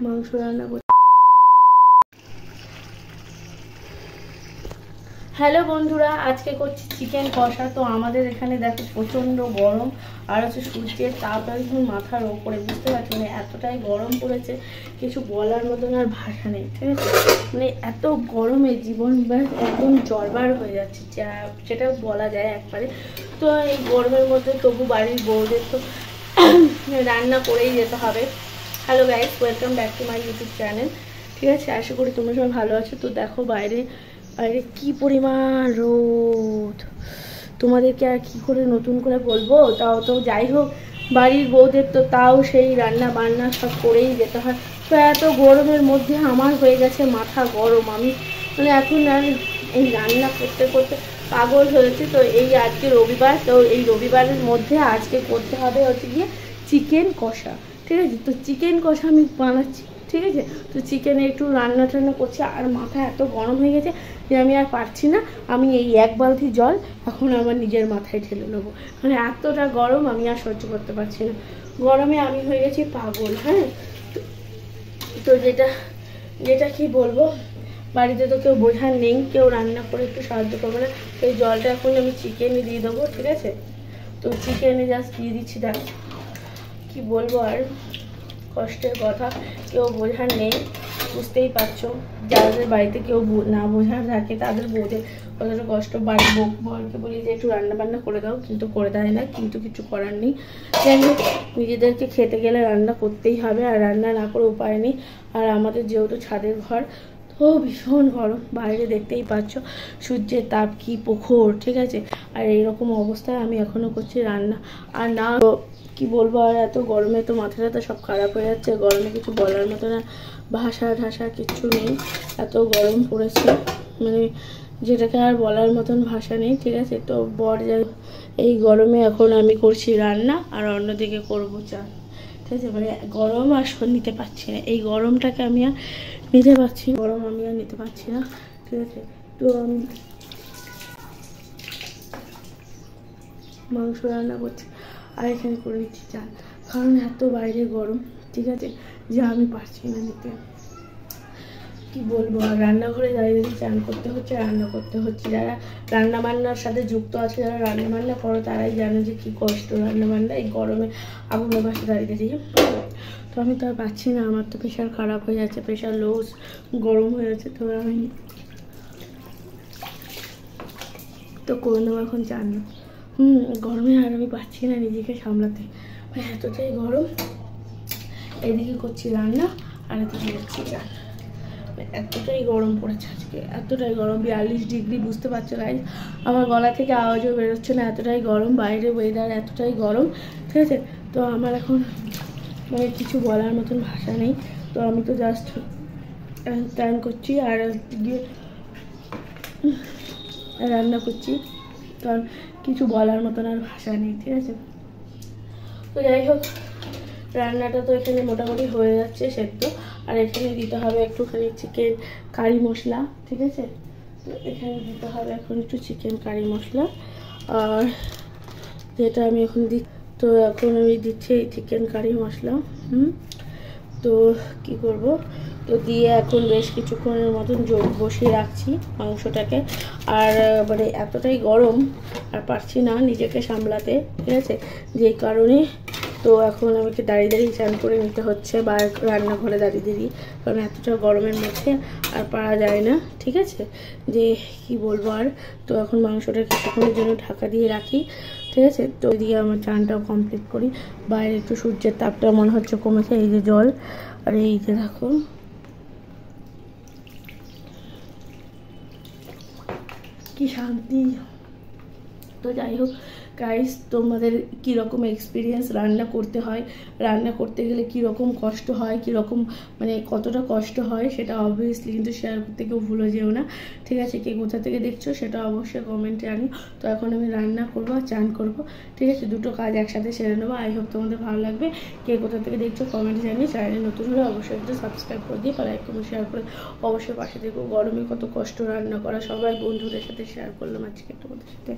মাংস রান্না করছি। হ্যালো বন্ধুরা, আজকে করছি চিকেন কষা। তো আমাদের এখানে দেখো প্রচণ্ড গরম, আর হচ্ছে সূর্যের তাপ একদম মাথার ওপরে, বুঝতে পারছি মানে এতটাই গরম পড়েছে, কিছু বলার মতন আর ভাষা নেই। ঠিক আছে, মানে এত গরমে জীবন একদম জড়বার হয়ে যাচ্ছে, যেটা বলা যায় একবারে। তো এই গরমের মধ্যে তবু বাড়ির বউদের তো রান্না করেই যেতে হবে। Hello guys, welcome back to my YouTube channel. ঠিক আছে, আশা করি তোমরা সবাই ভালো আছো। তো দেখো বাইরে কি পরিমাণ রোদ, তোমাদেরকে আর কি করে নতুন করে বলবো। তাও তো যাই হোক, বাড়ির বউদের তো তাও সেই রান্না বান্না সব করেই যেতে হয়। তো এত গরমের মধ্যে আমার হয়ে গেছে মাথা গরম। আমি মানে এখন আর এই রান্না করতে করতে পাগল হয়েছে। তো এই আজকে রবিবার, তো এই রবিবারের মধ্যে আজকে করতে হবে হচ্ছে গিয়ে চিকেন কষা। ঠিক আছে, তো চিকেন কষা আমি বানাচ্ছি। ঠিক আছে, তো চিকেনে একটু রান্না টান্না করছি, আর মাথা এত গরম হয়ে গেছে যে আমি আর পারছি না। আমি এই এক বালতি জল এখন আমার নিজের মাথায় ঢেলে নেবো, মানে এতটা গরম আমি আর সহ্য করতে পারছি না। গরমে আমি হয়ে গেছি পাগল। হ্যাঁ, তো যেটা কি বলবো, বাড়িতে তো কেউ বোঝার নেই, কেউ রান্না করে একটু সাহায্য করবে না। তো এই জলটা এখন আমি চিকেনে দিয়ে দেবো। ঠিক আছে, তো চিকেনে জাস্ট দিয়ে দিচ্ছি। দেখ কি বলবো, আর কষ্টের কথা কেউ বোঝার নেই, বুঝতেই পারছো। যাদের বাড়িতে কেউ না বোঝার থাকে তাদের বউদের কতটা কষ্ট। বাড়ির বরকে বলি যে একটু রান্না বান্না করে দাও, কিন্তু করে দেয় না, কিন্তু কিছু করার নেই। যাই হোক, নিজেদেরকে খেতে গেলে রান্না করতেই হবে, আর রান্না না করে উপায় নেই। আর আমাদের যেহেতু ছাদের ঘর, তো ভীষণ গরম, বাইরে দেখতেই পাচ্ছ সূর্যের তাপ কি প্রখর। ঠিক আছে, আর এইরকম অবস্থায় আমি এখনো করছি রান্না। আর না কি বলবো, আর এত গরমে তো মাথাটা সব খারাপ হয়ে যাচ্ছে। গরমে কিছু বলার মতো না, ভাষা ঠাসা কিচ্ছু নেই, এত গরম পড়েছে, মানে যেটাকে আর বলার মতন ভাষা নেই। ঠিক আছে, তো যাই এই গরমে এখন আমি করছি রান্না, আর অন্যদিকে করবো চা। ঠিক আছে, মানে গরম আর নিতে পারছি না, এই গরমটাকে আমি আর নিতে পারছি, গরম আমি আর নিতে পারছি না। ঠিক আছে, তো আমি মাংস রান্না করছি, আর এখানে করে নিচ্ছি চাল, কারণ এত বাইরে গরম। ঠিক আছে, যে আমি পারছি না নিতে, কি বলবো। আর রান্নাঘরে দাঁড়িয়ে দাঁড়িয়ে চান করতে হচ্ছে, রান্না করতে হচ্ছে। যারা রান্না বান্নার সাথে যুক্ত আছে, যারা রান্না বান্না করো, তারাই জানে যে কী কষ্ট রান্না বান্না এই গরমে আগুনের পাশে দাঁড়িয়ে দাঁড়িয়ে। তো আমি তো আর পাচ্ছি না, আমার তো প্রেশার খারাপ হয়ে যাচ্ছে, প্রেশার লো, গরম হয়ে যাচ্ছে। তো আমি তো করে নেবো এখন চান। গরমে আর আমি পাচ্ছি না নিজেকে সামলাতে, এতটাই গরম। এদিকে করছি রান্না, আর এদিকে যাচ্ছি চান। এতটাই গরম পড়েছে আজকে, এতটাই গরম, 42 ডিগ্রি, বুঝতে পারছো গাইজ। আমার গলা থেকে আওয়াজও বেরোচ্ছে না, এতটাই গরম বাইরে, ওয়েদার এতটাই গরম। ঠিক আছে, তো আমার এখন মানে কিছু বলার মতন ভাষা নেই। তো আমি তো জাস্ট টান করছি, আর গিয়ে রান্না করছি, কারণ কিছু বলার মতন আর ভাষা নেই। ঠিক আছে, তো যাই হোক, রান্নাটা তো এখানে মোটামুটি হয়ে যাচ্ছে সেদ্ধ। আর এখানে দিতে হবে একটুখানি চিকেন কারি মশলা। ঠিক আছে, তো এখানে দিতে হবে এখন একটু চিকেন কারি মশলা, আর যেটা আমি এখন তো এখন আমি দিচ্ছি এই চিকেন কারি মশলা। তো কি করব, তো দিয়ে এখন বেশ কিছুক্ষণের মতন বসিয়ে রাখছি মাংসটাকে। আর মানে এতটাই গরম, আর পারছি না নিজেকে সামলাতে। ঠিক আছে, যেই কারণে তো এখন আমাকে দাঁড়িয়ে দাঁড়িয়ে চান করে নিতে হচ্ছে, বা রান্নাঘরে দাঁড়িয়ে দাঁড়িয়ে, কারণ এতটা গরমের মধ্যে আর পারা যায় না। ঠিক আছে, যে কি বলবো আর। তো এখন মাংসটা কিছুক্ষণের জন্য ঢাকা দিয়ে রাখি। ঠিক আছে, তো এদিকে আমার চানটাও কমপ্লিট করি। বাইরে একটু সূর্যের তাপটা মনে হচ্ছে কমেছে, এই যে জল, আর এই যে দেখো কি শান্তি। তো যাই হোক গাইস, তোমাদের কীরকম এক্সপিরিয়েন্স রান্না করতে হয়, রান্না করতে গেলে কীরকম কষ্ট হয়, কীরকম মানে কতটা কষ্ট হয়, সেটা অবভিয়াসলি কিন্তু শেয়ার করতে কেউ ভুলে যেও না। ঠিক আছে, কে কোথা থেকে দেখছো সেটা অবশ্যই কমেন্টে আনি। তো এখন আমি রান্না করবো আর চান করবো। ঠিক আছে, দুটো কাজ একসাথে সেরে নেবো। আই হোপ তোমাদের ভালো লাগবে। কে কোথা থেকে দেখছো কমেন্টে জানিয়ে, চ্যানেলে নতুন হলে অবশ্যই একটু সাবস্ক্রাইব করে দিয়ে, লাইক কমেন্ট শেয়ার করে অবশ্যই পাশে দেখো। গরমে কত কষ্ট রান্না করা, সবাই বন্ধুদের সাথে শেয়ার করলাম আজকে তোমাদের সাথে।